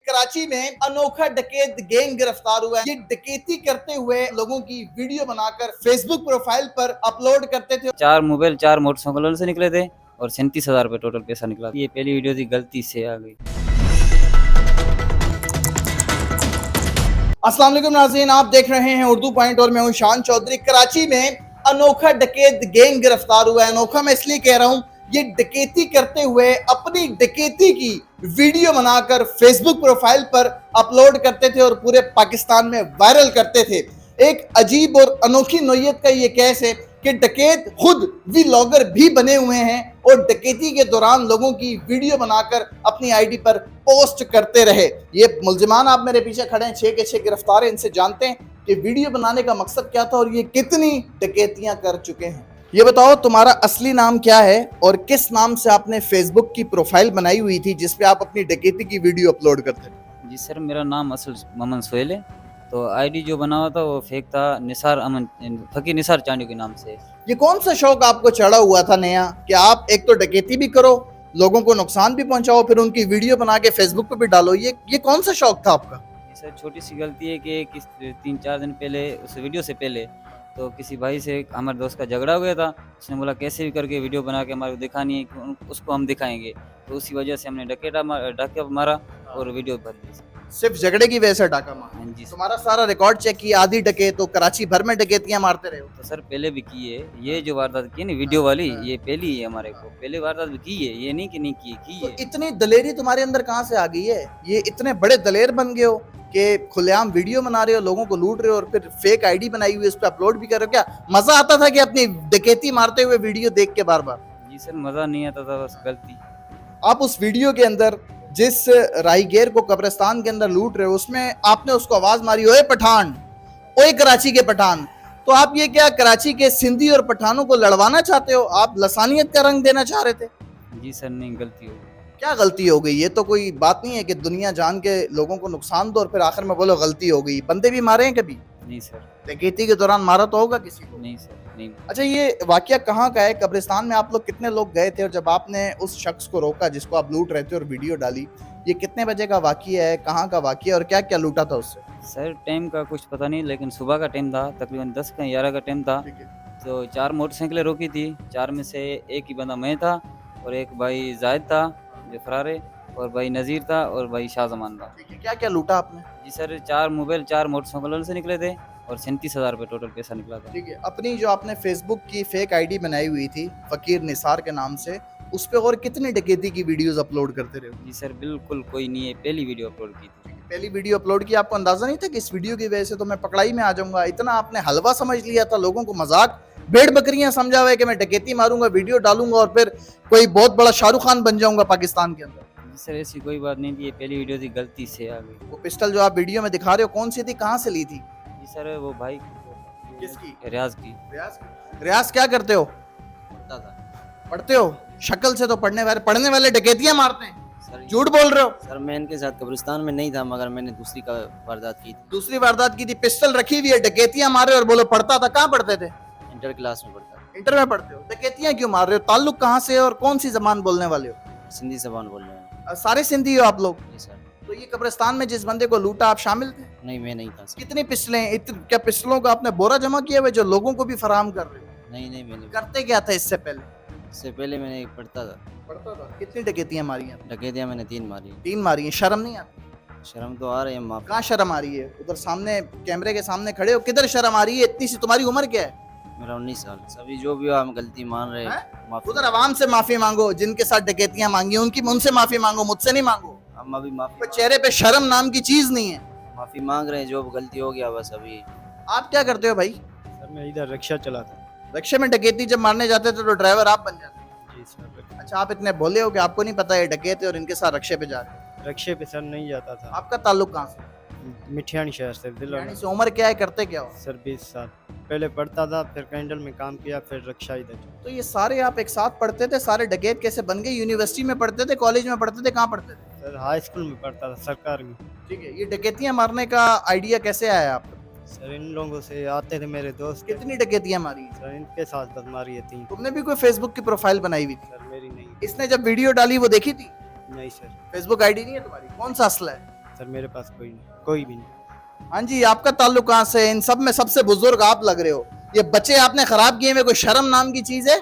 कराची में अनोखा डकैत गैंग गिरफ्तार हुआ है। ये डकैती करते हुए लोगों की वीडियो बनाकर फेसबुक प्रोफाइल पर अपलोड करते थे। 4 मोबाइल 4 मोटरसाइकिलों से निकले थे और 37,000 रुपए टोटल पैसा निकला। ये पहली वीडियो थी, गलती से आ गई। अस्सलाम वालेकुम नाज़रीन, आप देख रहे हैं उर्दू पॉइंट और मैं हूं शान चौधरी। कराची में अनोखा डकैत गैंग गिरफ्तार हुआ है। अनोखा मैं इसलिए कह रहा हूं, ये डकैती करते हुए अपनी डकैती की वीडियो बनाकर फेसबुक प्रोफाइल पर अपलोड करते थे और पूरे पाकिस्तान में वायरल करते थे। एक अजीब और अनोखी नोयत का ये केस है कि डकैत खुद व्लॉगर भी बने हुए हैं और डकैती के दौरान लोगों की वीडियो बनाकर अपनी आईडी पर पोस्ट करते रहे। ये मुलजिमान आप मेरे पीछे खड़े हैं, 6 के 6 गिरफ्तार हैं। इनसे जानते हैं कि वीडियो बनाने का मकसद क्या था और ये कितनी डकैतियां कर चुके हैं। ये बताओ, तुम्हारा असली नाम क्या है और किस नाम से आपने फेसबुक की प्रोफाइल बनाई हुई थी जिसपे आप अपनी डकैती की वीडियो अपलोड करते थे? जी सर, मेरा नाम असल मोहम्मद सोहेल है। तो आईडी जो बना हुआ था वो फेक था, निसार अमन, फकीर निसार चांडियो के नाम से। ये कौन सा शौक आपको चढ़ा हुआ था नया कि आप एक तो डकैती भी करो, लोगों को नुकसान भी पहुंचाओ, फिर उनकी वीडियो बना के फेसबुक पे भी डालो? ये कौन सा शौक था आपका? सर छोटी सी गलती है कि 3-4 दिन पहले, उस वीडियो से पहले तो किसी भाई से हमारे दोस्त का झगड़ा हो गया था। उसने बोला कैसे भी करके वीडियो बना के हमारे को दिखानी है कि उसको हम दिखाएंगे। तो उसी वजह से हमने डाका मारा और वीडियो भर दी। सिर्फ झगड़े की वजह से डाका मारा? हाँ जी। तुम्हारा सारा रिकॉर्ड चेक किया, आधी डकैत तो कराची भर में डकैतियां मारते रहे हो? तो सर पहले भी की है, ये जो वारदात की है ना वीडियो वाली, ये पहली है हमारे को। पहले वारदात भी की है, ये नहीं कि नहीं की तो है। इतनी दलेरी तुम्हारे अंदर कहाँ से आ गई है? ये इतने बड़े दलेर बन गए हो कि खुलेआम वीडियो बना रहे हो, लोगों को लूट रहे हो और फिर फेक आईडी बनाई हुई है, उस पर अपलोड भी कर रहे हो। क्या मजा आता था कि अपनी डकैती मारते हुए वीडियो देख के बार बार? जी सर, मजा नहीं आता था, बस गलती। आप उस वीडियो के अंदर जिस राईगेर को कब्रिस्तान के अंदर लूट रहे हो, उसमें आपने उसको आवाज मारी, ओए पठान, ओए कराची के पठान। तो आप ये क्या कराची के सिंधी और पठानों को लड़वाना चाहते हो? आप लसानियत का रंग देना चाह रहे थे? जी सर, नहीं, गलती हो गई। क्या गलती हो गई? ये तो कोई बात नहीं है कि दुनिया जान के लोगों को नुकसान दो और फिर आखिर में बोलो गलती हो गई। बंदे भी मारे हैं कभी? नहीं सर। डकैती के दौरान मारा तो होगा किसी को? नहीं सर, नहीं। अच्छा, ये वाकया कहाँ का है? कब्रिस्तान में आप लोग कितने लोग गए थे और जब आपने उस शख्स को रोका जिसको आप लूट रहे थे और वीडियो डाली, ये कितने बजे का वाकया है, कहाँ का वाकया और क्या क्या लूटा था उससे? सर टाइम का कुछ पता नहीं, लेकिन सुबह का टाइम था, तकरीबन 10 का 11 का टाइम था। ठीक है। तो 4 मोटरसाइकिलें रोकी थी। 4 में से एक ही बंदा मैं था और एक भाई जाहिद था जो फरार है, और भाई नज़ीर था और भाई शाहजमान था। ठीक है, क्या क्या लूटा आपने? जी सर, 4 मोबाइल 4 मोटरसाइकिलों से निकले थे और 37,000 रुपए टोटल पैसा निकला था। ठीक है, अपनी जो आपने फेसबुक की फेक आईडी बनाई हुई थी फकीर निसार के नाम से, उस पे और कितनी डकैती की वीडियोस अपलोड करते रहे हो? जी सर, बिल्कुल कोई नहीं है, पहली वीडियो अपलोड की थी। पहली वीडियो अपलोड की, आपको अंदाजा नहीं था कि इस वीडियो की वजह से तो मैं पकड़ाई में आ जाऊंगा? इतना आपने हलवा समझ लिया था, लोगों को मजाक, भेड़ बकरियां समझा हुआ है कि मैं डकैती मारूंगा, वीडियो डालूंगा और फिर कोई बहुत बड़ा शाहरुख खान बन जाऊंगा पाकिस्तान के अंदर? जी सर, ऐसी कोई बात नहीं थी, ये पहली वीडियो थी, गलती से आ गई। वो पिस्टल जो आप वीडियो में दिखा रहे हो कौन सी थी, कहाँ से ली थी? जी सर, वो भाई किसकी? रियाज की। रियाज क्या करते हो? पता था पढ़ते हो? शक्ल से तो पढ़ने वाले डकैतियां मारते हैं। सर। झूठ बोल रहे हो। सर मैं इनके साथ कब्रिस्तान में नहीं था, मगर मैंने दूसरी का वारदात की थी। दूसरी वारदात की थी, पिस्टल रखी हुई है, डकैतियां मार रहे हो और बोलो पढ़ता था। कहाँ पढ़ते थे? इंटर क्लास में पढ़ता इंटर में पढ़ते हो, डकैतियां क्यों मार रहे हो? ताल्लुक कहाँ से है और कौन सी जबान बोलने वाले हो? था। सिंधी जबान बोल रहे हैं। सारे सिंधी हो आप लोग? जी सर। तो ये कब्रिस्तान में जिस बंदे को लूटा आप शामिल थे? नहीं, मैं नहीं था सर। कितनी पिस्टलें, क्या पिस्टलों का आपने बोरा जमा किया हुआ जो लोगों को भी फराहम कर रहे हो? नहीं, मैंने। करते क्या था इससे पहले? इससे पहले मैंने पढ़ता था। पढ़ता था। कितनी डकैतियां मारी हैं? डकैतियाँ मैंने 3 मारी। 3 मारी हैं। शर्म नहीं आती? शर्म तो आ रही है, माफ। कहाँ शर्म आ रही है? उधर सामने कैमरे के सामने खड़े हो, किधर शर्म आ रही है? इतनी सी तुम्हारी उम्र क्या है? मेरा 19 साल। सभी जो भी हो, हम गलती मान रहे हैं, माफ। उधर आवाम से माफी मांगो, जिनके साथ डकैतियां मांगी उनसे माफी मांगो, मुझसे नहीं मांगो। हम अभी पर चेहरे पे शर्म नाम की चीज नहीं है। माफी मांग रहे हैं, जो गलती हो गया बस अभी। आप क्या करते हो भाई? सर मैं इधर रिक्शा चलाता। रिक्शे में डकैती जब मारने जाते थे तो ड्राइवर आप बन जाते? जी सर। अच्छा, आप इतने भोले हो कि आपको नहीं पता ये डकैत है और इनके साथ रिक्शे पे जा रहे हैं। रिक्शे पे सर नहीं जाता था। आपका ताल्लुक कहाँ से? मिठियानी शहर से दिल्ली। यानी से उम्र क्या है, करते क्या हो? सर 20 साल। पहले पढ़ता था, फिर कैंडल में काम किया, फिर रिक्शा इधर। तो ये सारे आप एक साथ पढ़ते थे? सारे डकैत कैसे बन गए? यूनिवर्सिटी में पढ़ते थे, कॉलेज में पढ़ते थे, कहाँ पढ़ते थे? सर हाई स्कूल में पढ़ता था, सरकार में। ठीक है, ये डकैतियां मारने का आइडिया कैसे आया आपको? सर इन लोगों से आते थे मेरे दोस्त। कितनी डकैतियां मारी हैं? सर इनके साथ बस मारी है 3। तुमने भी कोई फेसबुक की प्रोफाइल बनाई हुई थी? सर मेरी नहीं। इसने जब वीडियो डाली वो देखी थी? नहीं सर। फेसबुक आईडी नहीं है तुम्हारी? कौन सा असला है? सर मेरे पास कोई भी नहीं। हाँ जी, आपका ताल्लुक कहाँ से है? इन सब में सबसे बुजुर्ग आप लग रहे हो। ये बच्चे आपने खराब किए में कोई शर्म नाम की चीज है?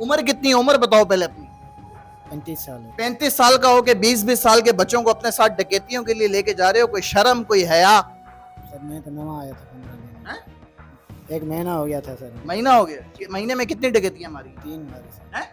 उम्र कितनी है? उम्र बताओ पहले अपनी। 35 साल है। 35 साल का हो के 20-20 साल के बच्चों को अपने साथ डकैतियों के लिए लेके जा रहे हो। कोई शर्म, कोई हया? सर मैं तो नवा आया था 15 दिन। हैं? 1 महीना हो गया था सर। महीना हो गया? महीने में कितनी डकैतियां मारी? 3 बार सर। हैं?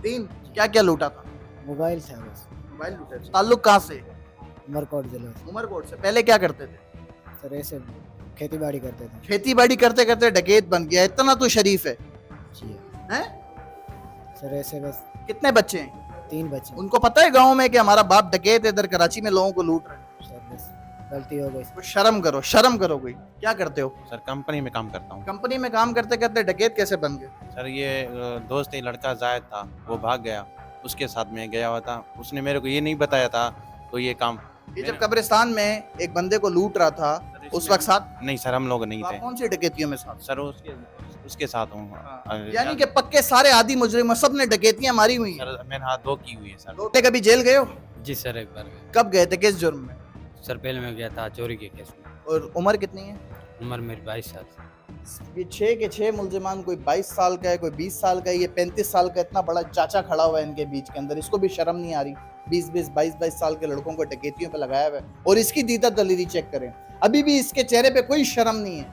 3 क्या क्या लूटा था? मोबाइल था बस। मोबाइल लूटा था। ताल्लुक कहाँ से? उमरकोट जिला से। उमरकोट से। पहले क्या करते थे? सर ऐसे खेती बाड़ी करते थे। खेती बाड़ी करते करते डकैत बन गया। इतना तो शरीफ है। जी हैं? सर ऐसे बस कितने बच्चे हैं? 3 बच्चे। उनको पता है गांव में कि हमारा बाप डकैत है, इधर कराची में लोगों को लूट रहा है? सर बस गलती हो गई। कुछ शर्म करो, शर्म करो कोई। क्या करते हो? सर कंपनी में काम करता हूँ। कंपनी में काम करते करते डकैत कैसे बन गए? सर ये दोस्त एक लड़का जायद था, वो भाग गया, उसके साथ में गया हुआ था। उसने मेरे को ये नहीं बताया था, तो ये काम ये जब कब्रिस्तान में एक बंदे को लूट रहा था उस वक्त साथ? नहीं सर, हम लोग नहीं तो आप थे कौन सी डकैतियों में साथ? सर। उसके साथ हूँ। यानी कि पक्के सारे आदि मुजरिम सब ने डकैतियां मारी हुई हैं। सर मैंने हाथ 2 की हुई है सर। तो कभी जेल गए हो? जी सर, एक बार गया। कब गए थे? किस जुर्म में? सर पहले मैं गया था चोरी के केस में। और उम्र कितनी है? उम्र मेरी 22 साल। ये 6 के 6 मुलजिमान, कोई 22 साल का है, कोई 20 साल का है, ये 35 साल का इतना बड़ा चाचा खड़ा हुआ है इनके बीच के अंदर। इसको भी शर्म नहीं आ रही? 20-20, 22-22 साल के लड़कों को डकैतियों पे लगाया हुआ है। और इसकी दीदा दलेरी चेक करें, अभी भी इसके चेहरे पे कोई शर्म नहीं है,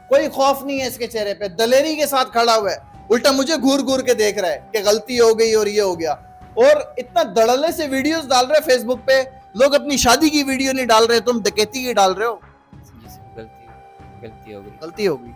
कोई खौफ नहीं है इसके चेहरे पे। दलेरी के साथ खड़ा हुआ है, उल्टा मुझे घूर घूर के देख रहा है कि गलती हो गई और ये हो गया। और इतना धड़ल्ले से वीडियोस डाल रहे हैं फेसबुक पे। लोग अपनी शादी की वीडियो नहीं डाल रहे, तुम डकैती की डाल रहे हो। जी सर, गलती हो गई। गलती हो गई।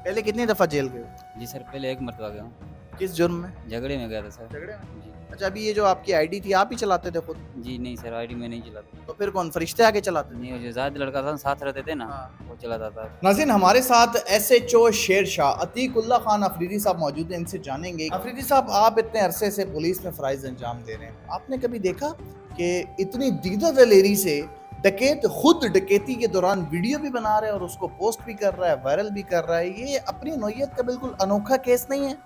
पहले कितनी दफा जेल गए हो? जी सर, पहले एक मरतबा गया हूँ, किस जुर्म में? झगड़े में गया था सर। झगड़े में? जी अच्छा, अभी ये जो आपकी आईडी थी आप ही चलाते थे खुद? जी नहीं सर, आईडी में नहीं चलाता। तो फिर कौन, फरिश्ते आके चलाते थे? नहीं, वो जो जायद लड़का था साथ रहते थे ना, हाँ। वो चलाता था। नाज़रीन, हमारे साथ SHO शेर शाह अतीकुल्लाह खान अफरीदी साहब मौजूद हैं, इनसे जानेंगे। अफरीदी साहब, आप इतने अरसे से पुलिस में फ़राइज़ अंजाम दे रहे हैं, आपने कभी देखा कि इतनी दीदा दलेरी से डकैत खुद डकैती के दौरान वीडियो भी बना रहा है और उसको पोस्ट भी कर रहा है, वायरल भी कर रहा है? ये अपनी नौयत का बिल्कुल अनोखा केस नहीं है?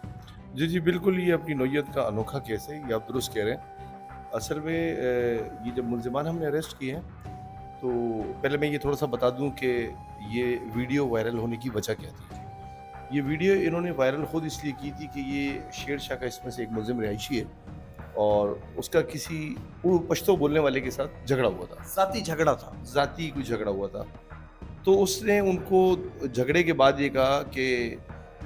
जी बिल्कुल, ये अपनी नौयत का अनोखा केस है, ये आप दुरुस्त कह रहे हैं। असल में ये जब मुलजिमान हमने अरेस्ट किए हैं, तो पहले मैं ये थोड़ा सा बता दूं कि ये वीडियो वायरल होने की वजह क्या थी। ये वीडियो इन्होंने वायरल खुद इसलिए की थी कि ये शेर शाह का इसमें से एक मुलजिम रिहायशी है और उसका किसी पश्तो बोलने वाले के साथ झगड़ा हुआ था, ज़ाती झगड़ा था। ज़ाती कुछ झगड़ा हुआ था। तो उसने उनको झगड़े के बाद ये कहा कि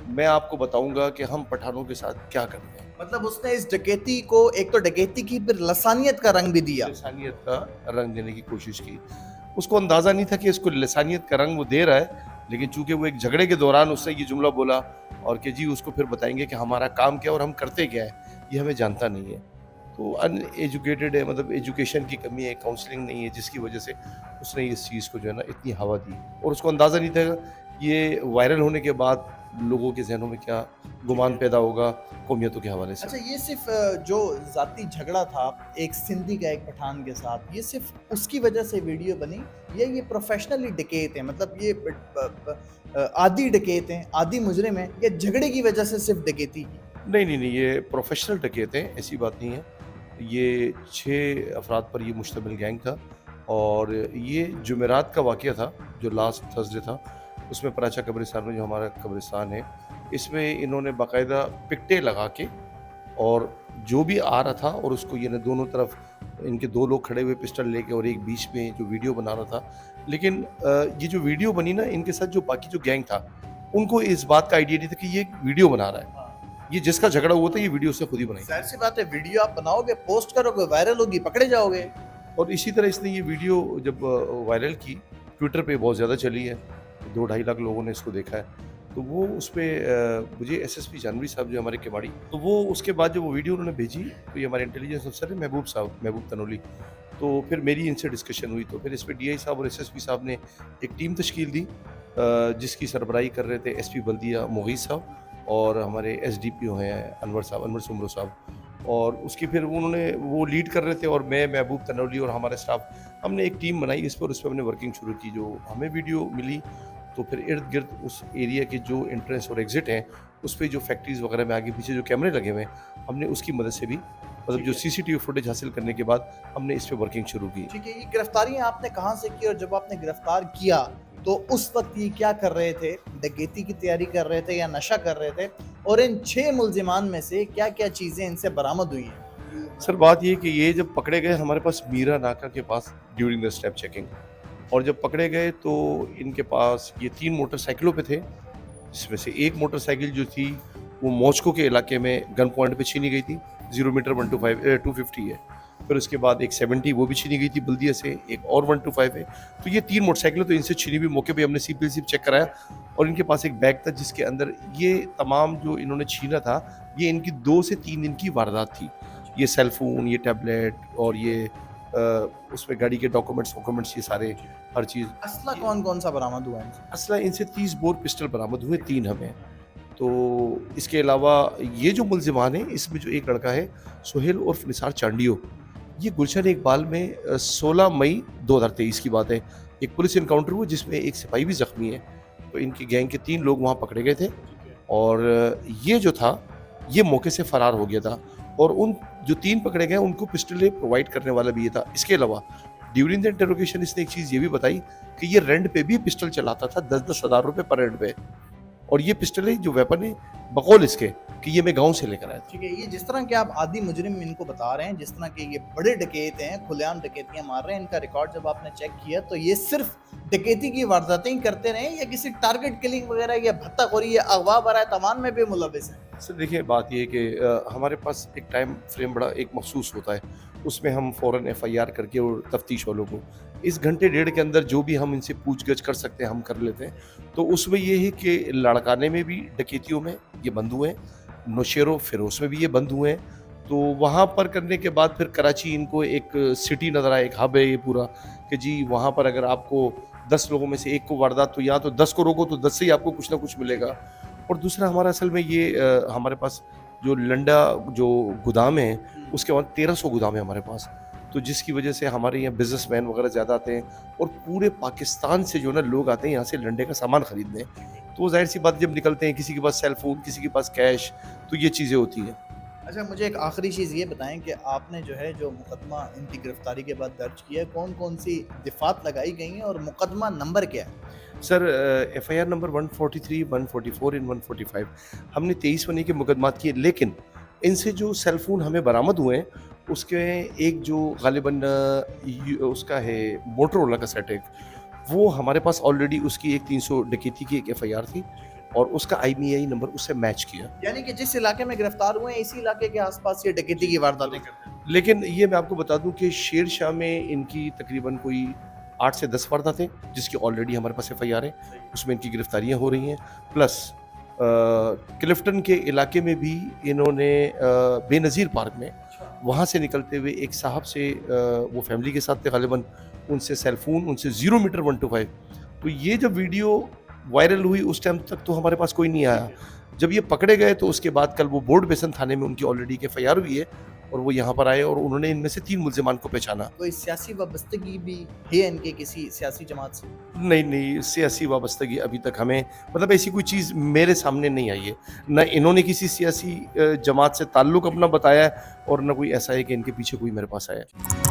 मैं आपको बताऊंगा कि हम पठानों के साथ क्या करते हैं। मतलब उसने इस डकैती को, एक तो डकैती की, फिर लसानियत का रंग भी दिया। लसानियत का रंग देने की कोशिश की। उसको अंदाज़ा नहीं था कि इसको लसानियत का रंग वो दे रहा है, लेकिन चूंकि वो एक झगड़े के दौरान उसने ये जुमला बोला और कि जी उसको फिर बताएंगे कि हमारा काम क्या और हम करते क्या है, ये हमें जानता नहीं है। तो अनएजुकेटेड है, मतलब एजुकेशन की कमी है, काउंसलिंग नहीं है, जिसकी वजह से उसने इस चीज़ को जो है ना इतनी हवा दी और उसको अंदाज़ा नहीं था ये वायरल होने के बाद लोगों के जहनों में क्या गुमान पैदा होगा कौमियतों के हवाले से। अच्छा, ये सिर्फ जो जाती झगड़ा था एक सिंधी का एक पठान के साथ, ये सिर्फ उसकी वजह से वीडियो बनी या ये प्रोफेशनली डकैत हैं? मतलब ये आदि डकैत हैं, आदि मुजरिम हैं, या झगड़े की वजह से सिर्फ डकैती की? नहीं, ये प्रोफेशनल डकैत हैं, ऐसी बात नहीं है। ये 6 अफराद पर ये मुश्तमिल गैंग था और ये जुमेरात का वाक़या था जो लास्ट थर्सडे था। उसमें पराचा कब्रिस्तान में, जो हमारा कब्रिस्तान है, इसमें इन्होंने बाकायदा पिकटे लगा के और जो भी आ रहा था और उसको ये दोनों तरफ इनके 2 लोग खड़े हुए पिस्टल लेके और एक बीच में जो वीडियो बना रहा था। लेकिन ये जो वीडियो बनी ना, इनके साथ जो बाकी जो गैंग था उनको इस बात का आइडिया नहीं था कि ये वीडियो बना रहा है। ये जिसका झगड़ा हुआ था ये वीडियो उसने खुद ही बनाई। जाहिर सी बात है, वीडियो आप बनाओगे, पोस्ट करोगे, वायरल होगी, पकड़े जाओगे। और इसी तरह इसने ये वीडियो जब वायरल की, ट्विटर पे बहुत ज़्यादा चली है, 2-2.5 लाख लोगों ने इसको देखा है। तो वो उस पर मुझे SSP जानवी साहब जो हमारे केवाड़ी, तो वो उसके बाद जब वो वीडियो उन्होंने भेजी, तो ये हमारे इंटेलिजेंस अफसर है महबूब साहब, महबूब तनोली, तो फिर मेरी इनसे डिस्कशन हुई। तो फिर इस पर DI साहब और SSP साहब ने एक टीम तश्कील दी जिसकी सरबराही कर रहे थे SP बल्दिया मुगीस साहब और हमारे SDPO हैं अनवर साहब, अनवर सुमरो साहब। और उसकी फिर उन्होंने वो लीड कर रहे थे और मैं, महबूब तनोली और हमारा स्टाफ, हमने एक टीम बनाई इस पर, उस पर हमने वर्किंग शुरू की। जो हमें वीडियो मिली तो फिर इर्द गिर्द उस एरिया के जो एंट्रेंस और एग्जिट हैं उस पर जो फैक्ट्रीज वगैरह में आगे पीछे जो कैमरे लगे हुए हैं हमने उसकी मदद से भी मतलब जो सीसीटीवी फुटेज हासिल करने के बाद हमने इस पर वर्किंग शुरू की। ठीक है, ये गिरफ्तारियां आपने कहाँ से की और जब आपने गिरफ्तार किया तो उस वक्त ये क्या कर रहे थे? डकैती की तैयारी कर रहे थे या नशा कर रहे थे? और इन 6 मुल्जिमान में से क्या क्या चीजें इनसे बरामद हुई हैं? सर बात ये कि ये जब पकड़े गए हमारे पास मीरा नाका के पास ड्यूरिंग द स्टेप चेकिंग, और जब पकड़े गए तो इनके पास ये 3 मोटरसाइकिलों पे थे, जिसमें से एक मोटरसाइकिल जो थी वो मॉस्को के इलाके में गन पॉइंट पे छीनी गई थी, 0 मीटर 250 है। फिर उसके बाद एक 70 वो भी छीनी गई थी बल्दिया से, एक और 125 है। तो ये 3 मोटरसाइकिलें तो इनसे छीनी भी, मौके पे हमने CPLC चेक कराया और इनके पास एक बैग था जिसके अंदर ये तमाम जो इन्होंने छीना था ये इनकी 2 से 3 दिन की वारदात थी। ये सेल फोन, ये टैबलेट और ये उसमें गाड़ी के डॉक्यूमेंट्स ये सारे हर चीज़। असला कौन कौन सा बरामद हुआ इनसे? असला इनसे 30 बोर पिस्टल बरामद हुए, 3 हमें। तो इसके अलावा ये जो मुल्जिमान है इसमें जो एक लड़का है सुहेल उर्फ निसार चांडियो, ये गुलशन इकबाल में 16 मई 2023 की बात है एक पुलिस इनकाउंटर हुआ जिसमें एक सिपाही भी जख्मी है। तो इनकी गैंग के 3 लोग वहाँ पकड़े गए थे और ये जो था ये मौके से फरार हो गया था और उन जो 3 पकड़े गए उनको पिस्टलें प्रोवाइड करने वाला भी ये था। इसके अलावा ड्यूरिंग द इंटरोगेशन इसने एक चीज़ ये भी बताई कि ये रेंट पे भी पिस्टल चलाता था 10-10 हज़ार रुपये पर रेंट पे, और ये पिस्टलें जो वेपन है बकौल इसके कि ये मैं गांव से लेकर आया था। ठीक है, ये जिस तरह के आप आदि मुजरिम इनको बता रहे हैं, जिस तरह के ये बड़े डकैत हैं, खुलेआम डकैतियां मार रहे हैं, इनका रिकॉर्ड जब आपने चेक किया तो ये सिर्फ डकैती की वारदातें ही करते रहे या किसी टारगेट किलिंग वगैरह या भत्ताखोरी या अगवा बराए तमाम में भी मुलविस है? सर देखिए बात ये है कि हमारे पास एक टाइम फ्रेम बड़ा एक मखसूस होता है, उसमें हम फ़ौरन FIR करके और तफ्तीश वालों को इस घंटे डेढ़ के अंदर जो भी हम इनसे पूछगछ कर सकते हैं हम कर लेते हैं। तो उसमें ये है कि लड़काने में भी डकैतियों में ये बंद हुए हैं, नौशेरो फिरोज में भी ये बंद हुए हैं। तो वहाँ पर करने के बाद फिर कराची इनको एक सिटी नज़र आया, एक हब है ये पूरा कि जी वहाँ पर अगर आपको 10 लोगों में से एक को वारदात तो या तो 10 को रोको तो 10 से ही आपको कुछ ना कुछ मिलेगा। और दूसरा हमारा असल में ये हमारे पास जो लंडा जो गोदाम है उसके बाद 1300 गोदाम है हमारे पास, तो जिसकी वजह से हमारे यहाँ बिजनेसमैन वगैरह ज़्यादा आते हैं और पूरे पाकिस्तान से जो ना लोग आते हैं यहाँ से लंडे का सामान खरीदने। तो जाहिर सी बात जब निकलते हैं किसी के पास सेल फोन, किसी के पास कैश, तो ये चीज़ें होती हैं। अच्छा, मुझे एक आखिरी चीज़ ये बताएं कि आपने जो है जो मुकदमा इनकी गिरफ्तारी के बाद दर्ज किया है, कौन कौन सी दिफात लगाई गई हैं और मुकदमा नंबर क्या है? सर FIR नंबर 143, 144 एंड 145 हमने 23 महीने के मुकदमात किए, लेकिन इनसे जो सेल फोन हमें बरामद हुए हैं उसके एक जो गालिबन उसका है मोटरोला का सेट, वो हमारे पास ऑलरेडी उसकी एक 300 डकैती की एक FIR थी और उसका IMEI नंबर उससे मैच किया। यानी कि जिस इलाके में गिरफ्तार हुए हैं इसी इलाके के आसपास ये डकैती की वारदातें करते हैं। लेकिन ये मैं आपको बता दूं कि शेर शाह में इनकी तकरीबन कोई 8 से 10 वारदातें जिसकी ऑलरेडी हमारे पास FIR है, उसमें इनकी गिरफ्तारियां हो रही हैं। प्लस क्लिफ्टन के इलाके में भी इन्होंने बेनज़ीर पार्क में वहाँ से निकलते हुए एक साहब से वो फैमिली के साथ थे गालिबन, उनसे सेल फोन, उनसे 0 मीटर 125। तो ये जब वीडियो वायरल हुई उस टाइम तक तो हमारे पास कोई नहीं आया। जब ये पकड़े गए तो उसके बाद कल वो बोर्ड बेसन थाने में उनकी ऑलरेडी एक FIR हुई है और वो यहाँ पर आए और उन्होंने इनमें से 3 मुल्जिमान को पहचाना। कोई सियासी वाबस्तगी भी है इनके किसी सियासी जमात से? नहीं, सियासी वाबस्तगी अभी तक हमें मतलब ऐसी कोई चीज़ मेरे सामने नहीं आई है। न इन्होंने किसी सियासी जमात से ताल्लुक़ अपना बताया है और न कोई ऐसा है कि इनके पीछे कोई मेरे पास आया है।